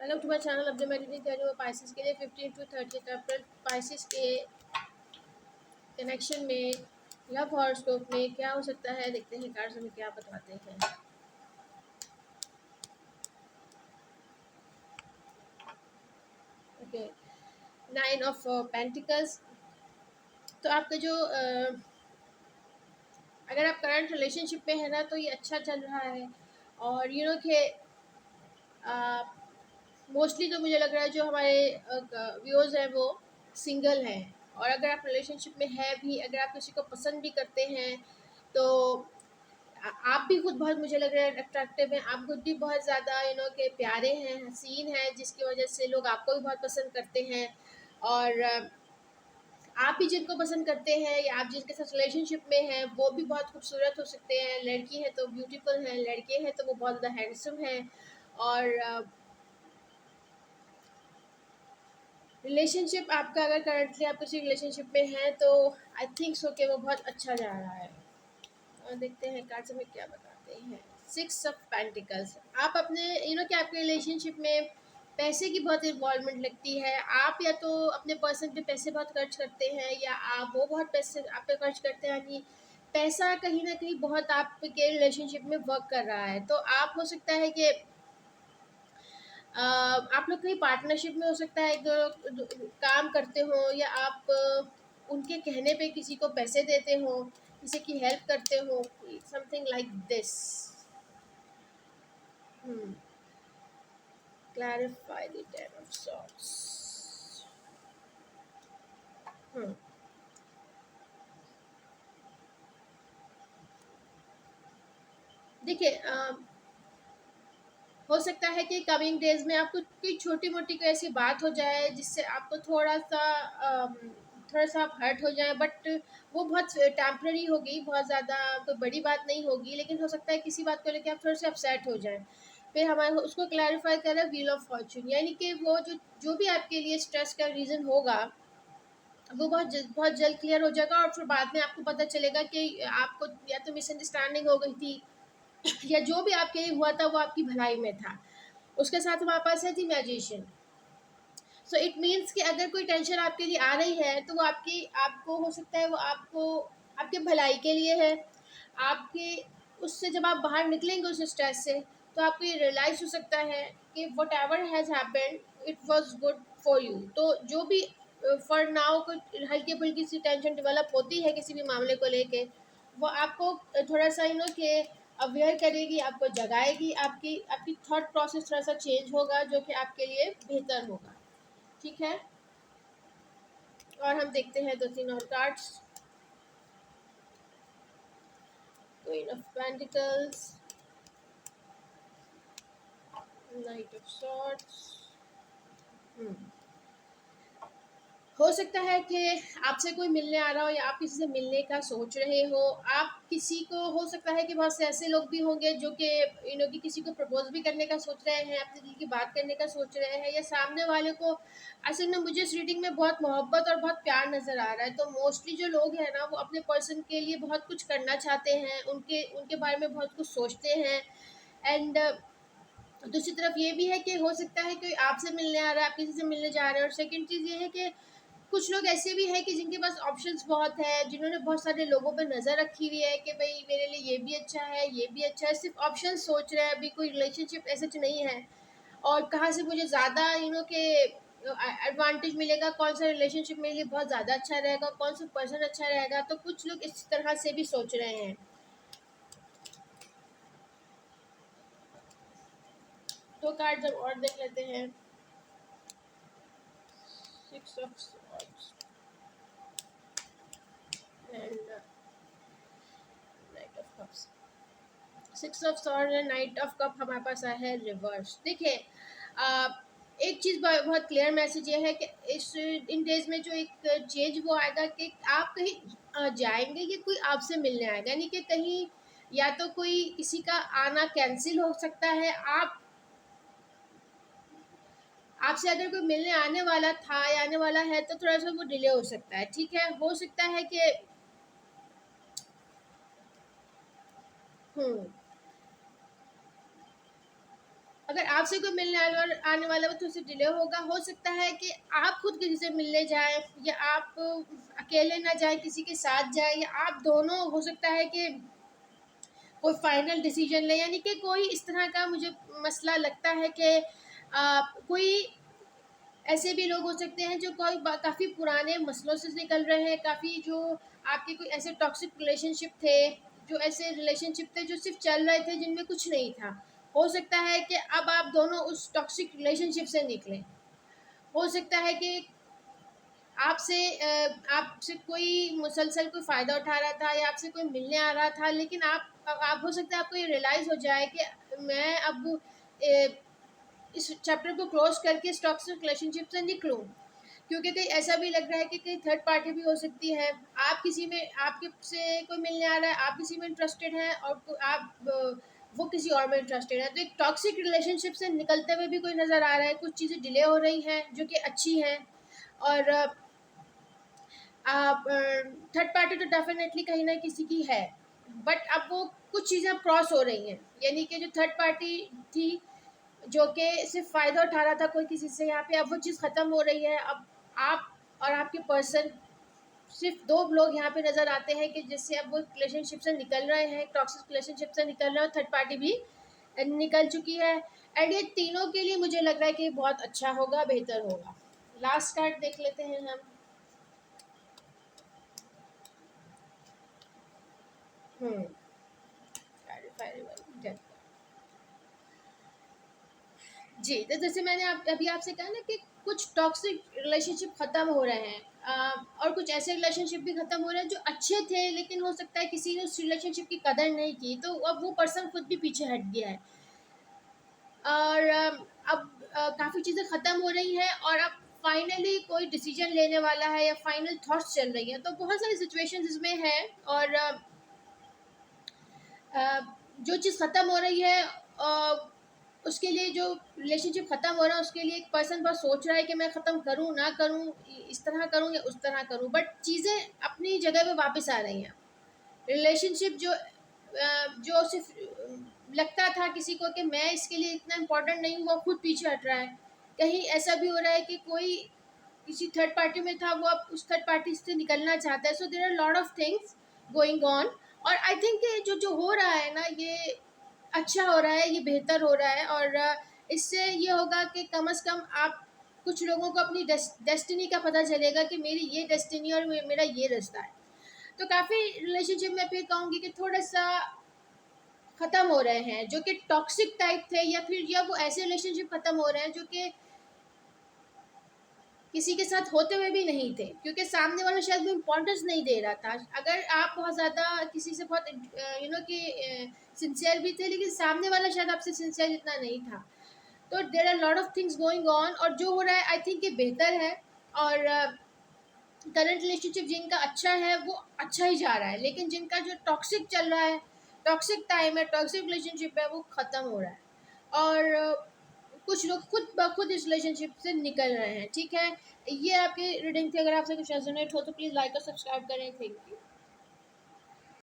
Welcome to my channel. अब जो मैं रीडिंग कर रही हूँ पाइसेस के लिए 15 टू 30 अप्रैल पाइसेस के कनेक्शन में लव हॉरोस्कोप में क्या हो सकता है, देखते हैं कार्ड्स हमें क्या बताते हैं। Okay, 9 of pentacles. तो आपका जो अगर आप करंट रिलेशनशिप में है ना तो ये अच्छा चल रहा है। और यू नो कि मोस्टली तो मुझे लग रहा है जो हमारे व्यूअर्स हैं वो सिंगल हैं। और अगर आप रिलेशनशिप में है भी, अगर आप किसी को पसंद भी करते हैं तो आप भी खुद बहुत, मुझे लग रहा है, अट्रैक्टिव हैं। आप खुद भी बहुत ज़्यादा के प्यारे हैं, हसीन हैं, जिसकी वजह से लोग आपको भी बहुत पसंद करते हैं। और आप भी जिनको पसंद करते हैं या आप जिनके साथ रिलेशनशिप में हैं वो भी बहुत खूबसूरत हो सकते हैं। लड़की है तो ब्यूटीफुल हैं, लड़के हैं तो वो बहुत ज़्यादा हैंडसम हैं। और रिलेशनशिप आपका, अगर करंटली आप किसी रिलेशनशिप में हैं तो आई थिंक सो कि वो बहुत अच्छा जा रहा है। और देखते हैं कार्ड्स हमें क्या बताते हैं। 6 ऑफ पेंटिकल्स। आप अपने कि आपके रिलेशनशिप में पैसे की बहुत इन्वॉल्वमेंट लगती है। आप या तो अपने पर्सन पे पैसे बहुत खर्च करते हैं या आप वो बहुत पैसे आप पे खर्च करते हैं। यानी पैसा कहीं ना कहीं बहुत आपके रिलेशनशिप में वर्क कर रहा है। तो आप, हो सकता है कि आप लोग कहीं पार्टनरशिप में, हो सकता है काम करते हो या आप उनके कहने पे किसी को पैसे देते हो, किसी की हेल्प करते हो, something like this. Clarify the ten of swords. देखिए, हो सकता है कि कमिंग डेज में आपको कोई छोटी मोटी कोई ऐसी बात हो जाए जिससे आपको थोड़ा सा आप हर्ट हो जाए, बट वो बहुत टेम्पररी होगी, बहुत ज़्यादा कोई बड़ी बात नहीं होगी। लेकिन हो सकता है किसी बात को लेकर आप थोड़े से अपसेट हो जाएं। फिर हमारे उसको क्लैरिफाई करें व्हील ऑफ फॉर्चून, यानी कि वो जो भी आपके लिए स्ट्रेस का रीज़न होगा वो बहुत जल्द क्लियर हो जाएगा। और फिर बाद में आपको पता चलेगा कि आपको या तो मिसअंडरस्टैंडिंग हो गई थी या जो भी आपके लिए हुआ था वो आपकी भलाई में था। उसके साथ हमारे पास है थी मैजिशियन। सो इट मीन्स कि अगर कोई टेंशन आपके लिए आ रही है तो वो आपको, हो सकता है वो आपको आपके भलाई के लिए है। आपके उससे जब आप बाहर निकलेंगे उस स्ट्रेस से तो आपको ये रियलाइज हो सकता है कि what ever has happened it was good for you. तो जो भी फॉर नाउ कोई हल्की फुल्की सी टेंशन डेवलप होती है किसी भी मामले को लेके, वो आपको थोड़ा सा कि अवेयर करेगी, आपको जगाएगी, आपकी आपकी थॉट प्रोसेस थोड़ा सा चेंज होगा जो कि आपके लिए बेहतर होगा। ठीक है, और हम देखते हैं 2-3 और cards. Queen of pentacles, night of swords. हो सकता है कि आपसे कोई मिलने आ रहा हो या आप किसी से मिलने का सोच रहे हो। आप किसी को, हो सकता है कि बहुत से ऐसे लोग भी होंगे जो कि कि किसी को प्रपोज भी करने का सोच रहे हैं, अपने दिल की बात करने का सोच रहे हैं, या सामने वाले को असल में मुझे इस रीडिंग में बहुत मोहब्बत और बहुत प्यार नज़र आ रहा है। तो मोस्टली जो लोग हैं ना वो अपने पर्सन के लिए बहुत कुछ करना चाहते हैं, उनके उनके बारे में बहुत कुछ सोचते हैं। एंड दूसरी तरफ ये भी है कि हो सकता है कि आपसे मिलने आ रहा है, आप किसी से मिलने जा रहे हैं। और सेकंड चीज़ ये है कि कुछ लोग ऐसे भी हैं कि जिनके पास ऑप्शंस बहुत है, जिन्होंने बहुत सारे लोगों पे नज़र रखी हुई है कि भाई मेरे लिए ये भी अच्छा है, ये भी अच्छा है, सिर्फ ऑप्शन सोच रहे हैं। अभी कोई रिलेशनशिप ऐसे नहीं है और कहाँ से मुझे ज़्यादा के एडवांटेज मिलेगा, कौन सा रिलेशनशिप मेरे लिए बहुत ज़्यादा अच्छा रहेगा, कौन सा पर्सन अच्छा रहेगा। तो कुछ लोग इस तरह से भी सोच रहे हैं। तो कार्ड जब और देख लेते हैं। 6 of swords and night of cups. 6 of sword and night of cup हमारे पास आया है रिवर्स। देखिए, एक चीज़ बहुत क्लियर मैसेज ये है कि इस इन डेज में जो एक चेंज वो आएगा कि आप कहीं जाएंगे कि कोई आपसे मिलने आएगा, यानी कि कहीं या तो कोई किसी का आना कैंसिल हो सकता है। आपसे अगर कोई मिलने आने वाला था या आने वाला है तो थोड़ा सा वो डिले हो सकता है। ठीक है, हो सकता है कि हम्म अगर आपसे कोई मिलने आने वाला हो तो उसे डिले होगा। हो सकता है कि आप खुद किसी से मिलने जाएँ, या आप अकेले ना जाएँ, किसी के साथ जाएँ, या आप दोनों, हो सकता है कि कोई फाइनल डिसीजन ले, यानी कि कोई इस तरह का मुझे मसला लगता है कि कोई ऐसे भी लोग हो सकते हैं जो काफ़ी पुराने मसलों से निकल रहे हैं, काफ़ी जो आपके कोई ऐसे टॉक्सिक रिलेशनशिप थे, जो ऐसे रिलेशनशिप थे जो सिर्फ चल रहे थे, जिनमें कुछ नहीं था। हो सकता है कि अब आप दोनों उस टॉक्सिक रिलेशनशिप से निकलें। हो सकता है कि आपसे कोई मुसलसल कोई फ़ायदा उठा रहा था, या आपसे कोई मिलने आ रहा था, लेकिन आप हो सकता है आपको ये रियलाइज़ हो जाए कि मैं अब इस चैप्टर को क्लोज करके इस टॉक्सिक रिलेशनशिप से निकलूं, क्योंकि कहीं ऐसा भी लग रहा है कि कहीं थर्ड पार्टी भी हो सकती है। आप किसी में, आपके से कोई मिलने आ रहा है, आप किसी में इंटरेस्टेड हैं, और वो किसी और में इंटरेस्टेड है। तो एक टॉक्सिक रिलेशनशिप से निकलते हुए भी कोई नज़र आ रहा है। कुछ चीज़ें डिले हो रही हैं जो कि अच्छी हैं, और आप थर्ड पार्टी तो डेफिनेटली कहीं ना किसी की है, बट अब वो कुछ चीज़ें क्रॉस हो रही हैं, यानी कि जो थर्ड पार्टी थी, जो कि सिर्फ फ़ायदा उठा रहा था कोई किसी से, यहाँ पे अब वो चीज़ ख़त्म हो रही है। अब आप और आपके पर्सन, सिर्फ दो लोग यहाँ पे नज़र आते हैं कि जिससे अब वो रिलेशनशिप से निकल रहे हैं, टॉक्सिक रिलेशनशिप से निकल रहे हैं, और थर्ड पार्टी भी निकल चुकी है। एंड ये तीनों के लिए मुझे लग रहा है कि बहुत अच्छा होगा, बेहतर होगा। लास्ट कार्ड देख लेते हैं हम। हम्म जी, तो जैसे मैंने अभी आपसे कहा ना कि कुछ टॉक्सिक रिलेशनशिप ख़त्म हो रहे हैं, और कुछ ऐसे रिलेशनशिप भी ख़त्म हो रहे हैं जो अच्छे थे, लेकिन हो सकता है किसी ने उस रिलेशनशिप की कदर नहीं की, तो अब वो पर्सन खुद भी पीछे हट गया है। और अब काफ़ी चीज़ें ख़त्म हो रही हैं, और अब फाइनली कोई डिसीजन लेने वाला है, या फाइनल थॉट्स चल रही हैं। तो बहुत सारी सिचुएशंस इसमें हैं, और अ, जो चीज़ ख़त्म हो रही है, उसके लिए, जो रिलेशनशिप ख़त्म हो रहा है उसके लिए एक पर्सन बस सोच रहा है कि मैं ख़त्म करूँ ना करूँ, इस तरह करूँ या उस तरह करूँ, बट चीज़ें अपनी जगह पे वापस आ रही हैं। रिलेशनशिप जो सिर्फ लगता था किसी को कि मैं इसके लिए इतना इम्पोर्टेंट नहीं हूँ, वो खुद पीछे हट रहा है। कहीं ऐसा भी हो रहा है कि कोई किसी थर्ड पार्टी में था, वो अब उस थर्ड पार्टी से निकलना चाहता है। So there are lot of things going on, और आई थिंक जो जो हो रहा है ना, ये अच्छा हो रहा है, ये बेहतर हो रहा है, और इससे ये होगा कि कम से कम आप, कुछ लोगों को अपनी डेस्टिनी का पता चलेगा कि मेरी ये डेस्टिनी और मेरा ये रास्ता है। तो काफ़ी रिलेशनशिप में फिर कहूँगी कि थोड़ा सा ख़त्म हो रहे हैं, जो कि टॉक्सिक टाइप थे, या फिर या वो ऐसे रिलेशनशिप ख़त्म हो रहे हैं जो कि किसी के साथ होते हुए भी नहीं थे, क्योंकि सामने वाला शायद वो इम्पोर्टेंस नहीं दे रहा था। अगर आप बहुत ज़्यादा किसी से बहुत कि सिंसियर भी थे, लेकिन सामने वाला शायद आपसे सिंसियर इतना नहीं था। तो there are lot of things going on, और जो हो रहा है आई थिंक ये बेहतर है। और करंट रिलेशनशिप जिनका अच्छा है वो अच्छा ही जा रहा है, लेकिन जिनका जो टॉक्सिक चल रहा है, टॉक्सिक टाइम है, टॉक्सिक रिलेशनशिप है, वो ख़त्म हो रहा है। और कुछ लोग खुद ब खुद इस रिलेशनशिप से निकल रहे हैं। ठीक है, ये आपकी रीडिंग थी। अगर आपसे कुछ रेजोनेट हो तो प्लीज़ लाइक और सब्सक्राइब करें। Thank you.